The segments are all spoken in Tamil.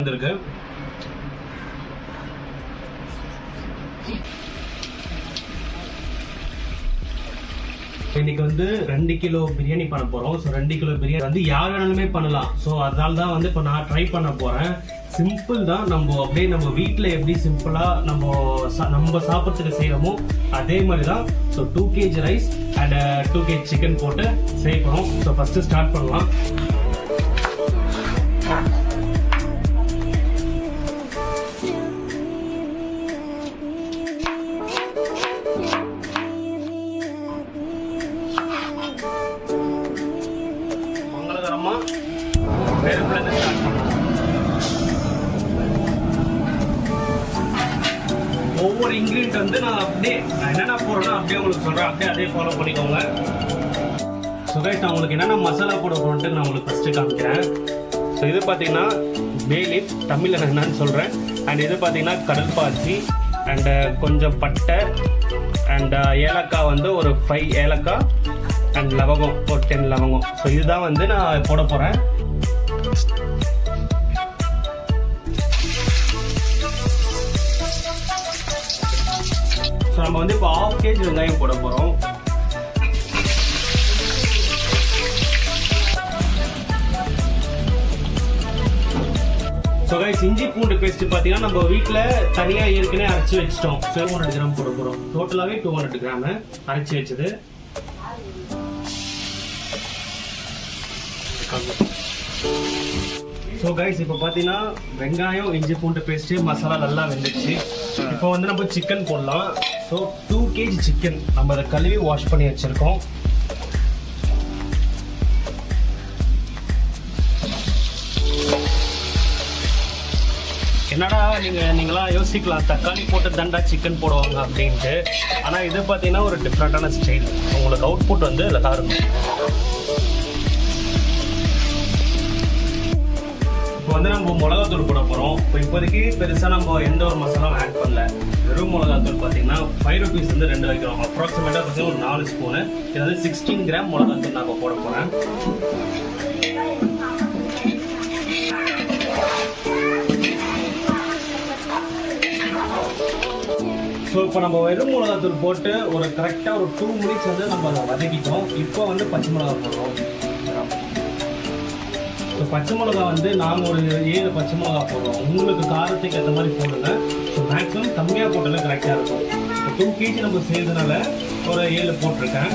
இருக்கு. இன்னைக்கு வந்து 2 கிலோ பிரியாணி பண்ண போறோம். ஸோ 2 கிலோ பிரியாணி வந்து யார் வேணாலுமே பண்ணலாம். ஸோ அதனால தான் வந்து இப்போ நான் ட்ரை பண்ண போறேன். சிம்பிள் தான். நம்ம அப்படியே நம்ம வீட்டில் எப்படி சிம்பிளா நம்ம சாப்பிட்றதுக்கு செய்யறோமோ அதே மாதிரி தான். So 2 kg rice and 2 kg chicken போட்டு செய்ய போறோம். ஸோ ஃபர்ஸ்ட் ஸ்டார்ட் பண்ணலாம். ஒவ்வொரு இன்கிரீடியன்ட் வந்து நான் என்னென்ன போடுறேன்னா அப்படியே உங்களுக்கு சொல்றேன். அப்படியே அதே ஃபாலோ பண்ணிக்கோங்க. ஸோ கைஸ், நான் உங்களுக்கு என்னென்ன மசாலா போட போறேன்ட்டு நான் உங்களுக்கு ஃபர்ஸ்ட் காமிக்கிறேன். ஸோ இது பார்த்தீங்கன்னா பே லீஃப், தமிழில் நான் என்னன்னு சொல்கிறேன். அண்ட் இது பார்த்தீங்கன்னா கடல் பாசி அண்டு கொஞ்சம் பட்டை அண்ட் ஏலக்காய் வந்து ஒரு 5 ஏலக்காய் அண்ட் லவங்கம் ஒரு 10 லவங்கம். ஸோ இதுதான் வந்து நான் போட போகிறேன். ஸோ நம்ம வந்து இப்போ 1/2 kg வெங்காயம் போட போகிறோம். ஸோ கைஸ், இஞ்சி பூண்டு பேஸ்ட் பார்த்தீங்கன்னா நம்ம வீட்டில் தனியாக ஏற்கனவே அரைச்சி வச்சிட்டோம். ஸோ 200 கிராம் போட போகிறோம். டோட்டலாகவே 200 கிராம் அரைச்சி வச்சது. ஸோ கைஸ், இப்போ பார்த்தீங்கன்னா வெங்காயம் இஞ்சி பூண்டு பேஸ்ட்டு மசாலா நல்லா வெந்துச்சு. இப்போ வந்து நம்ம சிக்கன் போடலாம். ஸோ 2 kg சிக்கன் நம்ம அதை கழுவி வாஷ் பண்ணி வச்சுருக்கோம். என்னடா நீங்களாம் யோசிக்கலாம், தக்காளி போட்டு தண்டா சிக்கன் போடுவாங்க அப்படின்ட்டு. ஆனால் இது பார்த்தீங்கன்னா ஒரு டிஃப்ரெண்ட்டான ஸ்டைல். உங்களுக்கு அவுட்புட் வந்து நல்லா இருக்கும். இப்போ வந்து நம்ம மிளகாத்தூள் போட போகிறோம். இப்போ இப்போதைக்கு பெருசாக நம்ம எந்த ஒரு மசாலாவும் ஆட் பண்ணல. வெறும் மிளகாத்தூள் பார்த்தீங்கன்னா 5 rupees வந்து 2 வைக்கிறோம். அப்ராக்சிமேட்டாக பார்த்தீங்கன்னா ஒரு 4 ஸ்பூனு. இது வந்து 16 கிராம் மிளகாத்தூள் நான் போட போகிறேன். ஸோ இப்போ நம்ம வெறும் மிளகாத்தூள் போட்டு ஒரு கரெக்டாக ஒரு 2 minutes வந்து நம்ம அதை வதக்கிட்டோம். இப்போ வந்து பச்சை மிளகா போடுறோம். ஸோ பச்சை மிளகா வந்து நாங்கள் ஒரு 7 பச்சை மிளகா போடுறோம். உங்களுக்கு காரத்துக்கு ஏற்ற மாதிரி போடுங்க. ஸோ மேக்ஸிமம் கம்மியாக போட்டாலும் கரெக்டாக இருக்கும். இப்போ 2 kg நம்ம செய்யறதுனால ஒரு 7 போட்டிருக்கேன்.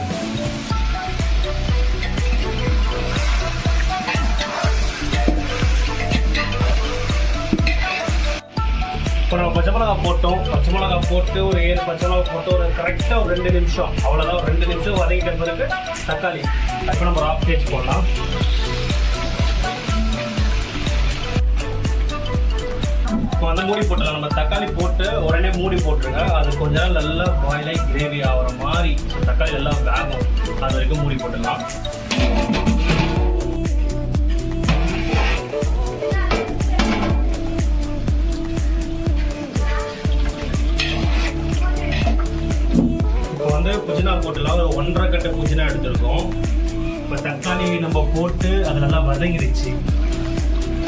இப்போ நம்ம பச்சை மிளகா போட்டோம். பச்சை மிளகா போட்டு ஒரு 7 பச்சை மிளகா போட்டு ஒரு கரெக்டாக ஒரு 2 நிமிஷம், அவ்வளோதான். ஒரு 2 நிமிஷம் வதக்கிட்ட பிறகு தக்காளி இப்போ நம்ம ஒரு 1/2 kg போடலாம். இப்போ வந்து மூடி போட்டுக்கலாம். நம்ம தக்காளி போட்டு உடனே மூடி போட்டுருங்க. அது கொஞ்ச நேரம் நல்லா பாயில் ஆகி கிரேவி ஆகிற மாதிரி தக்காளி எல்லாம் வேகும். அது வரைக்கும் மூடி போட்டுடலாம். இப்போ வந்து புதினா போட்டுலாம் ஒரு 1.5 கட்டு புதினா எடுத்துருக்கோம். இப்போ தக்காளி நம்ம போட்டு அது நல்லா வதங்கிடுச்சு.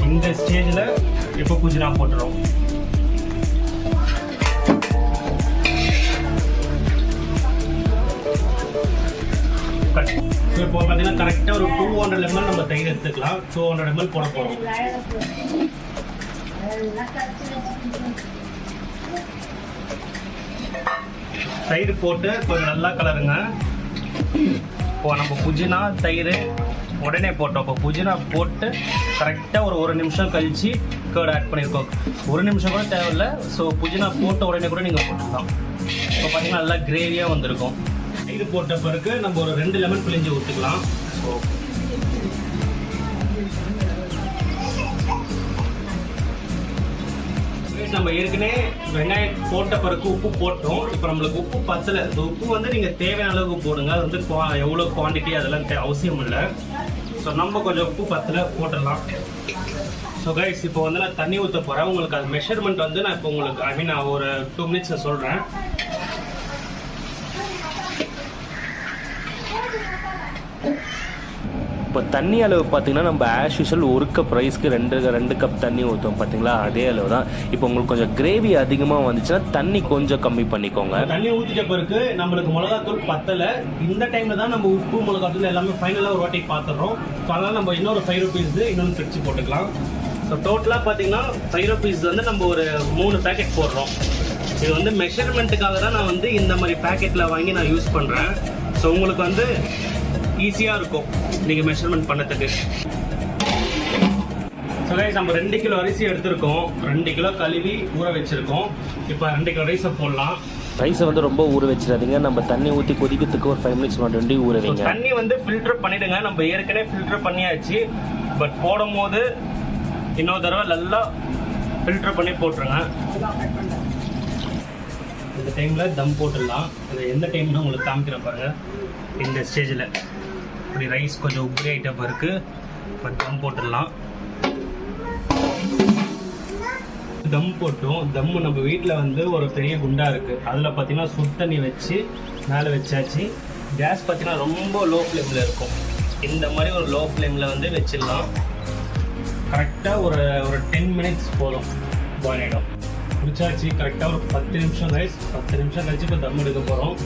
இந்த ஸ்டேஜில் இப்போ புதினா போட்டுரும். இப்போ பார்த்தீங்கன்னா கரெக்டாக ஒரு 200 ml நம்ம தயிர் எடுத்துக்கலாம். 200 ml போட போகிறோம். தயிர் போட்டு கொஞ்சம் நல்லா கலருங்க. இப்போ நம்ம புதினா தயிர் உடனே போட்டோம். இப்போ புதினா போட்டு கரெக்டாக ஒரு நிமிஷம் கழிச்சு கேர்டு ஆட் பண்ணியிருக்கோம். 1 நிமிஷம் கூட தேவையில்லை. ஸோ புதினா போட்ட உடனே கூட நீங்கள் போட்டுக்கலாம். இப்போ பார்த்தீங்கன்னா நல்லா கிரேவியாக வந்திருக்கும். இது போட்ட பிறகு நம்ம ஒரு 2 லெமன் பிழிஞ்சு ஊற்றிக்கலாம். ஸோ நம்ம ஏற்கனவே வெங்காயம் போட்ட பிறகு உப்பு போட்டோம். இப்போ நம்மளுக்கு உப்பு பத்தலை. இந்த உப்பு வந்து நீங்கள் தேவையான அளவுக்கு போடுங்க. அது வந்து எவ்வளோ குவான்டிட்டி அதெல்லாம் அவசியம் இல்லை. ஸோ நம்ம கொஞ்சம் உப்பு பத்தலை போட்டுடலாம். ஸோ கைஸ், இப்போ வந்து நான் தண்ணி ஊற்ற போகிறேன். உங்களுக்கு அது மெஷர்மெண்ட் வந்து நான் இப்போ உங்களுக்கு நான் ஒரு 2 minutes சொல்கிறேன். இப்போ தண்ணி அளவு பார்த்தீங்கன்னா நம்ம ஆஸ் யூஷுவல் 1 கப் ரைஸ்க்கு 2 கப் தண்ணி ஊற்றுவோம் பார்த்தீங்களா, அதே அளவு தான். இப்போ உங்களுக்கு கொஞ்சம் கிரேவி அதிகமாக வந்துச்சுன்னா தண்ணி கொஞ்சம் கம்மி பண்ணிக்கோங்க. தண்ணி ஊற்றிட்ட பிறகு நம்மளுக்கு மிளகாத்தூள் பத்தலை, இந்த டைமில் தான் நம்ம உப்பு மிளகாத்தூள் எல்லாமே ஃபைனலாக ஒரு வாட்டி பார்த்துடுறோம். ஸோ அதனால் நம்ம இன்னொரு 5 rupees இன்னொன்று பிரித்து போட்டுக்கலாம். ஸோ டோட்டலாக பார்த்தீங்கன்னா 5 rupees வந்து நம்ம ஒரு 3 பேக்கெட் போடுறோம். இது வந்து மெஷர்மெண்ட்டுக்காக தான் நான் வந்து இந்த மாதிரி பேக்கெட்டில் வாங்கி நான் யூஸ் பண்ணுறேன். ஸோ உங்களுக்கு வந்து ஈஸியாக இருக்கும் நீங்கள் மெஷர்மெண்ட் பண்ணதுக்கு. ஸோ கைஸ் நம்ம 2 கிலோ அரிசி எடுத்திருக்கோம், 2 கிலோ கழுவி ஊற வச்சுருக்கோம். இப்போ 2 கிலோ ரைஸை போடலாம். ரைஸை வந்து ரொம்ப ஊற வச்சிடாதீங்க, நம்ம தண்ணி ஊற்றி கொதிக்கிறதுக்கு ஒரு 5 minutes முன்னாடி ஊற வைங்க. தண்ணி வந்து ஃபில்டர் பண்ணிவிடுங்க, நம்ம ஏற்கனவே ஃபில்டர் பண்ணியாச்சு. பட் போடும் போது இன்னொரு தடவை நல்லா ஃபில்டர் பண்ணி போட்டுருங்க. இந்த டைமில் தம் போட்டுடலாம். அது எந்த டைம்னு உங்களுக்கு காமிக்கிற பாருங்க. இந்த ஸ்டேஜில் இப்படி ரைஸ் கொஞ்சம் உப்பரி ஐட்டம் இருக்குது, இப்போ தம் போட்டுடலாம். தம் போட்டோம். தம்மு நம்ம வீட்டில் வந்து ஒரு பெரிய குண்டா இருக்குது, அதில் பார்த்தீங்கன்னா சுடு தண்ணி வச்சு மேலே வச்சாச்சு. கேஸ் பார்த்தீங்கன்னா ரொம்ப லோ ஃப்ளேமில் இருக்கும். இந்த மாதிரி ஒரு லோ ஃப்ளேமில் வந்து வச்சிடலாம். கரெக்டாக ஒரு 10 minutes போதும், பாயில் ஆகிடும். குடிச்சாச்சு. கரெக்டாக ஒரு 10 நிமிஷம் ரைஸ், 10 நிமிஷம் கழிச்சு இப்போ தம் எடுக்க போகிறோம்.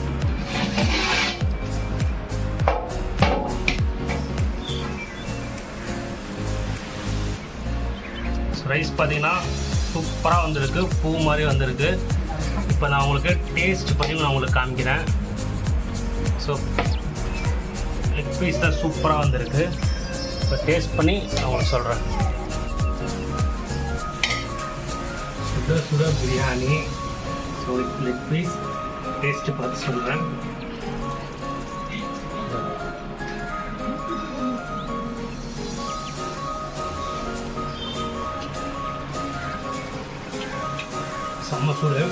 ரைஸ் பார்த்தீங்கன்னா சூப்பராக வந்திருக்கு, பூ மாதிரி வந்திருக்கு. இப்போ நான் உங்களுக்கு டேஸ்ட் பண்ணி நான் உங்களுக்கு காமிக்கிறேன். ஸோ லெக் பீஸ் தான் சூப்பராக வந்திருக்கு. இப்போ டேஸ்ட் பண்ணி நான் உங்களுக்கு சொல்கிறேன். சுட biryani. So leg piece taste பார்த்து சொல்கிறேன். செம்ம சூடு.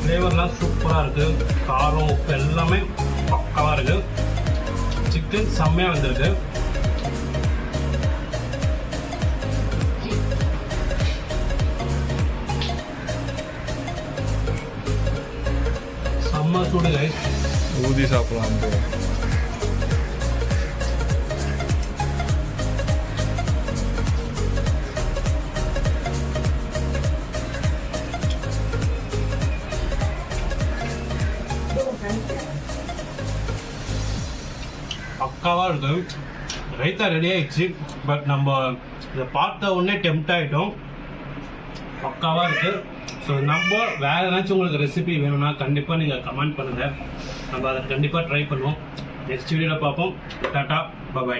ஃப்ளேவர்லாம் சூப்பராக இருக்குது, காரம் உப்பு எல்லாமே பக்காவாக இருக்குது. சிக்கன் செம்மையாக வந்திருக்கு. செம்ம சூடு கைஸ், ஊதி சாப்பிடலாம். பக்காவாக இருக்குது. ரைத்தா ரெடி ஆகிடுச்சு. பட் நம்ம இதை பார்த்த உடனே டெம்ட் ஆகிட்டோம். பக்காவாக இருக்குது. ஸோ நம்ம வேறு ஏதாச்சும் உங்களுக்கு ரெசிபி வேணும்னா கண்டிப்பாக நீங்கள் கமெண்ட் பண்ணுங்கள், நம்ம அதை கண்டிப்பாக ட்ரை பண்ணுவோம். நெக்ஸ்ட் வீடியோவில் பார்ப்போம். டாட்டா, பாய்.